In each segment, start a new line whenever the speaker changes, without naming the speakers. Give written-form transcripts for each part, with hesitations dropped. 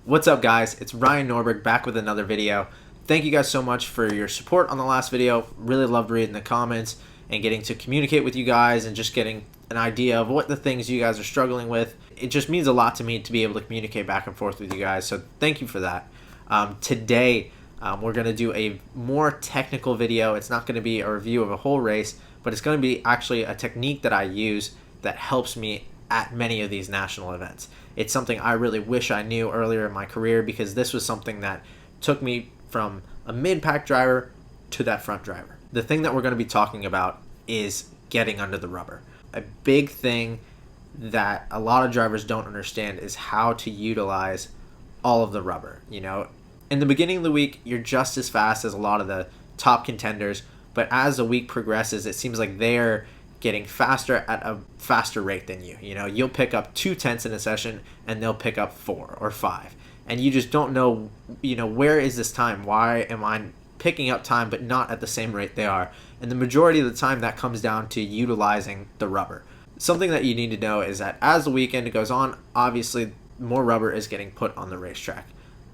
What's up, guys? It's Ryan Norberg back with another video. Thank you guys so much for your support on the last video. Really loved reading the comments and getting to communicate with you guys and just getting an idea of what the things you guys are struggling with. It just means a lot to me to be able to communicate back and forth with you guys, so thank you for that. Today, we're going to do a more technical video. It's not going to be a review of a whole race, but it's going to be actually a technique that I use that helps me at many of these national events. It's something I really wish I knew earlier in my career, because this was something that took me from a mid-pack driver to that front driver. The thing that we're going to be talking about is getting under the rubber. A big thing that a lot of drivers don't understand is how to utilize all of the rubber. You know, in the beginning of the week, you're just as fast as a lot of the top contenders, but as the week progresses, it seems like they're getting faster at a faster rate than you. You know, you'll pick up 2/10 in a session and they'll pick up 4 or 5. And you just don't know, where is this time? Why am I picking up time but not at the same rate they are? And the majority of the time that comes down to utilizing the rubber. Something that you need to know is that as the weekend goes on, obviously more rubber is getting put on the racetrack.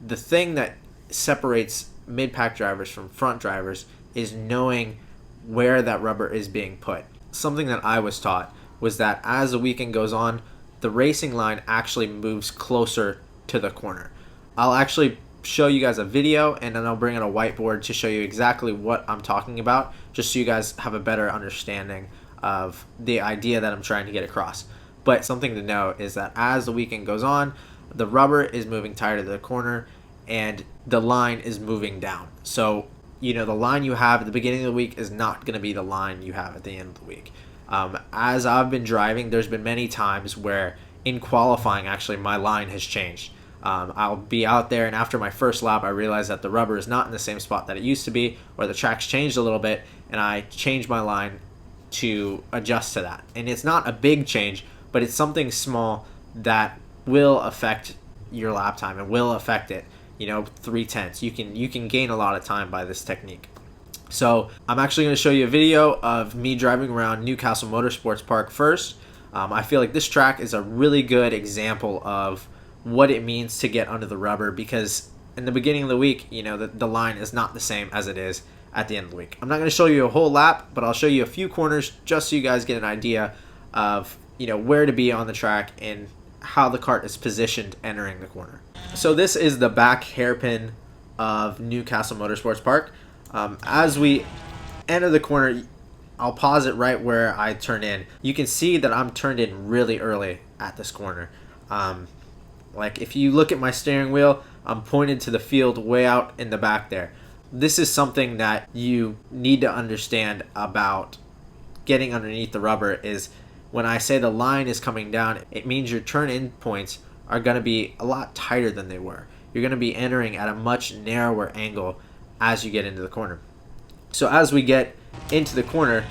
The thing that separates mid-pack drivers from front drivers is knowing where that rubber is being put. Something that I was taught was that as the weekend goes on, the racing line actually moves closer to the corner. I'll actually show you guys a video, and then I'll bring in a whiteboard to show you exactly what I'm talking about, just so you guys have a better understanding of the idea that I'm trying to get across. But something to know is that as the weekend goes on, the rubber is moving tighter to the corner and the line is moving down. So the line you have at the beginning of the week is not going to be the line you have at the end of the week. As I've been driving, there's been many times where in qualifying, actually, my line has changed. I'll be out there, and after my first lap, I realize that the rubber is not in the same spot that it used to be, or the track's changed a little bit, and I change my line to adjust to that. And it's not a big change, but it's something small that will affect your lap time and will affect it. 3/10. You can gain a lot of time by this technique. So I'm actually going to show you a video of me driving around Newcastle Motorsports Park first. I feel like this track is a really good example of what it means to get under the rubber, because in the beginning of the week, the line is not the same as it is at the end of the week. I'm not going to show you a whole lap, but I'll show you a few corners just so you guys get an idea of where to be on the track and how the kart is positioned entering the corner. So this is the back hairpin of Newcastle Motorsports Park. As we enter the corner, I'll pause it right where I turn in. You can see that I'm turned in really early at this corner. Like if you look at my steering wheel, I'm pointed to the field way out in the back there. This is something that you need to understand about getting underneath the rubber. Is when I say the line is coming down, it means your turn-in points are going to be a lot tighter than they were. You're going to be entering at a much narrower angle as you get into the corner. So as we get into the corner,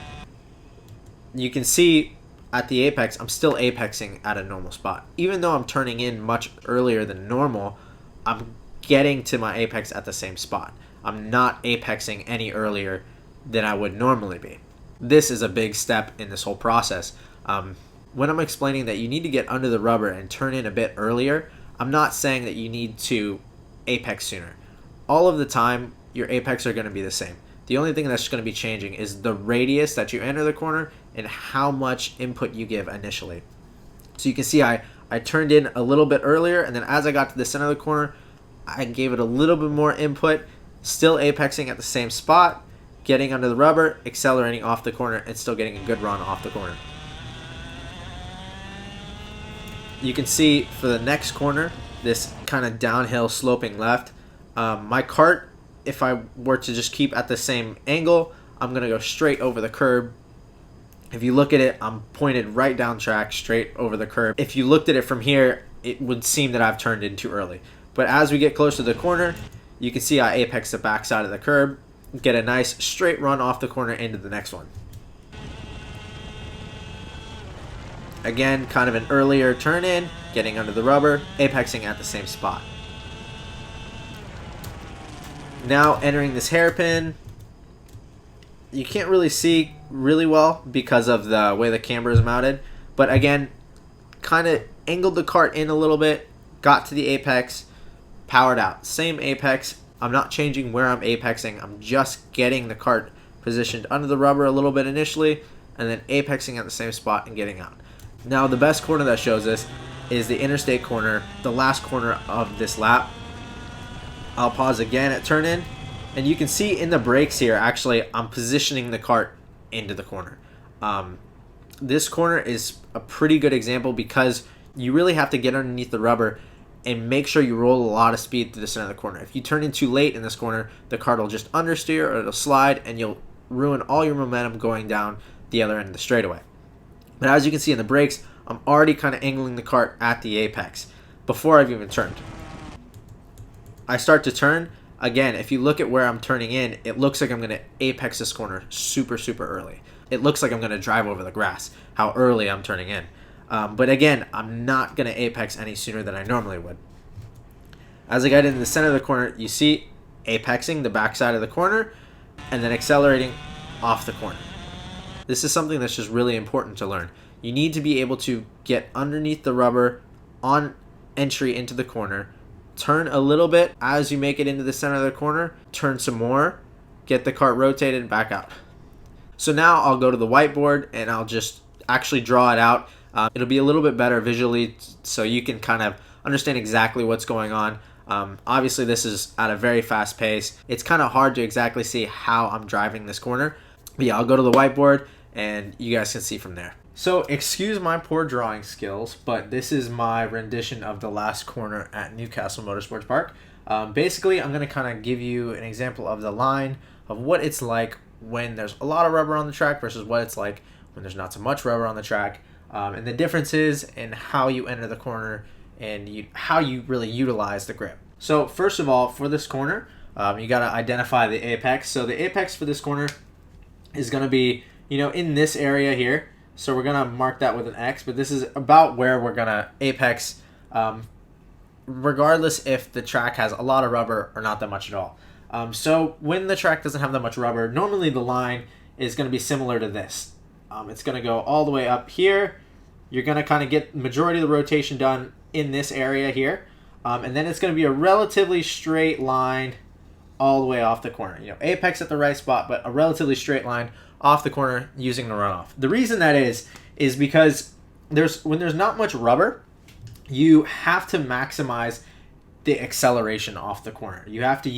you can see at the apex, I'm still apexing at a normal spot. Even though I'm turning in much earlier than normal, I'm getting to my apex at the same spot. I'm not apexing any earlier than I would normally be. This is a big step in this whole process. When I'm explaining that you need to get under the rubber and turn in a bit earlier, I'm not saying that you need to apex sooner. All of the time, your apex are going to be the same. The only thing that's going to be changing is the radius that you enter the corner and how much input you give initially. So you can see I turned in a little bit earlier, and then as I got to the center of the corner, I gave it a little bit more input, still apexing at the same spot, getting under the rubber, accelerating off the corner, and still getting a good run off the corner. You can see for the next corner, this kind of downhill sloping left, my kart, if I were to just keep at the same angle, I'm going to go straight over the curb. If you look at it, I'm pointed right down track, straight over the curb. If you looked at it from here, it would seem that I've turned in too early. But as we get close to the corner, you can see I apex the backside of the curb, get a nice straight run off the corner into the next one. Again, kind of an earlier turn in, getting under the rubber, apexing at the same spot. Now entering this hairpin, you can't really see really well because of the way the camera is mounted, but again, kind of angled the kart in a little bit, got to the apex, powered out. Same apex. I'm not changing where I'm apexing. I'm just getting the cart positioned under the rubber a little bit initially, and then apexing at the same spot and getting out. Now, the best corner that shows this is the interstate corner, the last corner of this lap. I'll pause again at turn in, and you can see in the brakes here, actually, I'm positioning the cart into the corner. This corner is a pretty good example because you really have to get underneath the rubber and make sure you roll a lot of speed through the center of the corner. If you turn in too late in this corner, the cart will just understeer or it'll slide, and you'll ruin all your momentum going down the other end of the straightaway. But as you can see in the brakes, I'm already kind of angling the cart at the apex before I've even turned. I start to turn. Again, if you look at where I'm turning in, it looks like I'm going to apex this corner super early. It looks like I'm going to drive over the grass, how early I'm turning in. But again, I'm not going to apex any sooner than I normally would. As I get into the center of the corner, you see apexing the backside of the corner and then accelerating off the corner. This is something that's just really important to learn. You need to be able to get underneath the rubber on entry into the corner, turn a little bit as you make it into the center of the corner, turn some more, get the cart rotated and back out. So now I'll go to the whiteboard and I'll just actually draw it out. It'll be a little bit better visually so you can kind of understand exactly what's going on. Obviously this is at a very fast pace. It's kind of hard to exactly see how I'm driving this corner. But yeah, I'll go to the whiteboard and you guys can see from there. So excuse my poor drawing skills, but this is my rendition of the last corner at Newcastle Motorsports Park. Basically, I'm going to kind of give you an example of the line of what it's like when there's a lot of rubber on the track versus what it's like when there's not so much rubber on the track, and the differences in how you enter the corner and how you really utilize the grip. So first of all, for this corner, you got to identify the apex. So the apex for this corner is going to be, in this area here. So we're going to mark that with an X, but this is about where we're going to apex, regardless if the track has a lot of rubber or not that much at all. So when the track doesn't have that much rubber, normally the line is going to be similar to this. It's going to go all the way up here. You're going to kind of get the majority of the rotation done in this area here. And then it's going to be a relatively straight line all the way off the corner. Apex at the right spot, but a relatively straight line off the corner using the runoff. The reason that is because when there's not much rubber, you have to maximize the acceleration off the corner. You have to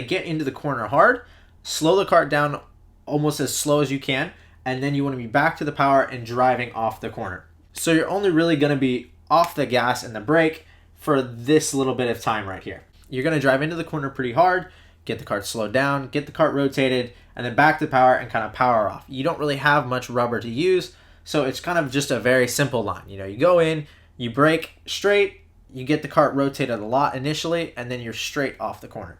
get into the corner hard, slow the cart down almost as slow as you can, and then you want to be back to the power and driving off the corner. So you're only really going to be off the gas and the brake for this little bit of time right here. You're going to drive into the corner pretty hard, get the cart slowed down, get the cart rotated, and then back to power and kind of power off. You don't really have much rubber to use, so it's kind of just a very simple line. You go in, you brake straight, you get the cart rotated a lot initially, and then you're straight off the corner.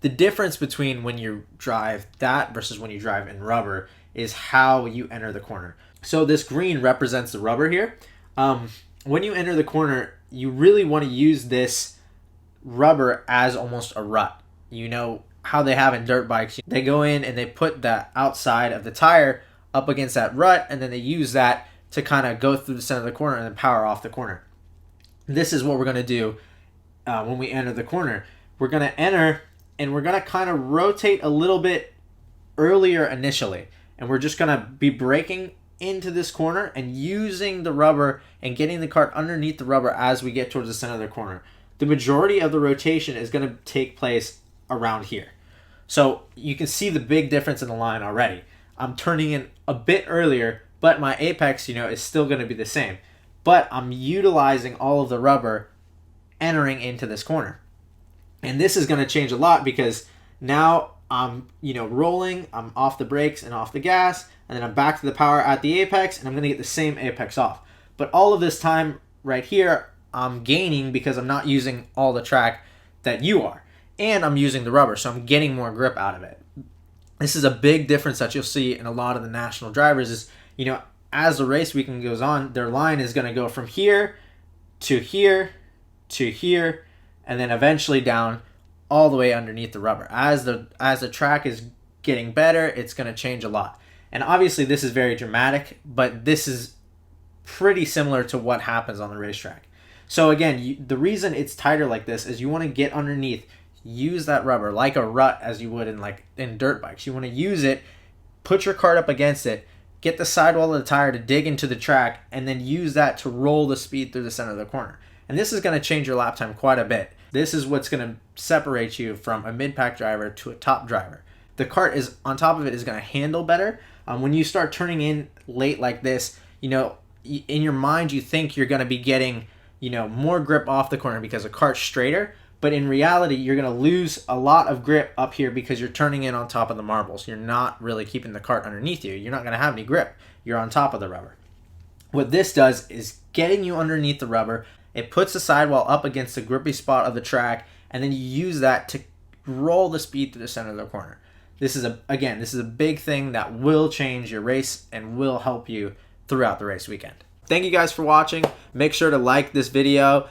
The difference between when you drive that versus when you drive in rubber is how you enter the corner. So this green represents the rubber here. When you enter the corner, you really want to use this rubber as almost a rut. How they have in dirt bikes. They go in and they put the outside of the tire up against that rut, and then they use that to kind of go through the center of the corner and then power off the corner. This is what we're going to do when we enter the corner. We're going to enter and we're going to kind of rotate a little bit earlier initially. And we're just going to be braking into this corner and using the rubber and getting the cart underneath the rubber as we get towards the center of the corner. The majority of the rotation is going to take place around here. So you can see the big difference in the line already. I'm turning in a bit earlier, but my apex, is still going to be the same. But I'm utilizing all of the rubber entering into this corner. And this is going to change a lot because now I'm, rolling, I'm off the brakes and off the gas, and then I'm back to the power at the apex, and I'm going to get the same apex off. But all of this time right here, I'm gaining because I'm not using all the track that you are. And I'm using the rubber, so I'm getting more grip out of it. This is a big difference that you'll see in a lot of the national drivers is, as the race weekend goes on, their line is going to go from here to here to here, and then eventually down all the way underneath the rubber. As the track is getting better, it's going to change a lot. And obviously this is very dramatic, but this is pretty similar to what happens on the racetrack. So again, the reason it's tighter like this is you want to get underneath, use that rubber like a rut as you would in dirt bikes. You want to use it, put your cart up against it, get the sidewall of the tire to dig into the track, and then use that to roll the speed through the center of the corner. And this is going to change your lap time quite a bit. This is what's going to separate you from a mid-pack driver to a top driver. The cart is on top of it is going to handle better. When you start turning in late like this, you know, in your mind you think you're going to be getting, you know, more grip off the corner because the cart's straighter, but in reality you're going to lose a lot of grip up here because you're turning in on top of the marbles. You're not really keeping the cart underneath you. You're not going to have any grip. You're on top of the rubber. What this does is getting you underneath the rubber. It puts the sidewall up against the grippy spot of the track, and then you use that to roll the speed through the center of the corner. This is a big thing that will change your race and will help you throughout the race weekend. Thank you guys for watching. Make sure to like this video,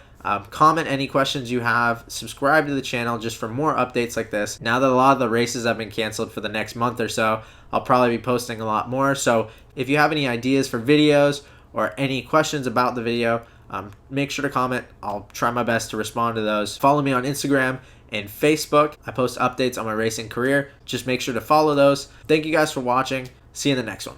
comment any questions you have, subscribe to the channel just for more updates like this. Now that a lot of the races have been canceled for the next month or so, I'll probably be posting a lot more. So if you have any ideas for videos or any questions about the video, make sure to comment. I'll try my best to respond to those. Follow me on Instagram and Facebook. I post updates on my racing career. Just make sure to follow those. Thank you guys for watching. See you in the next one.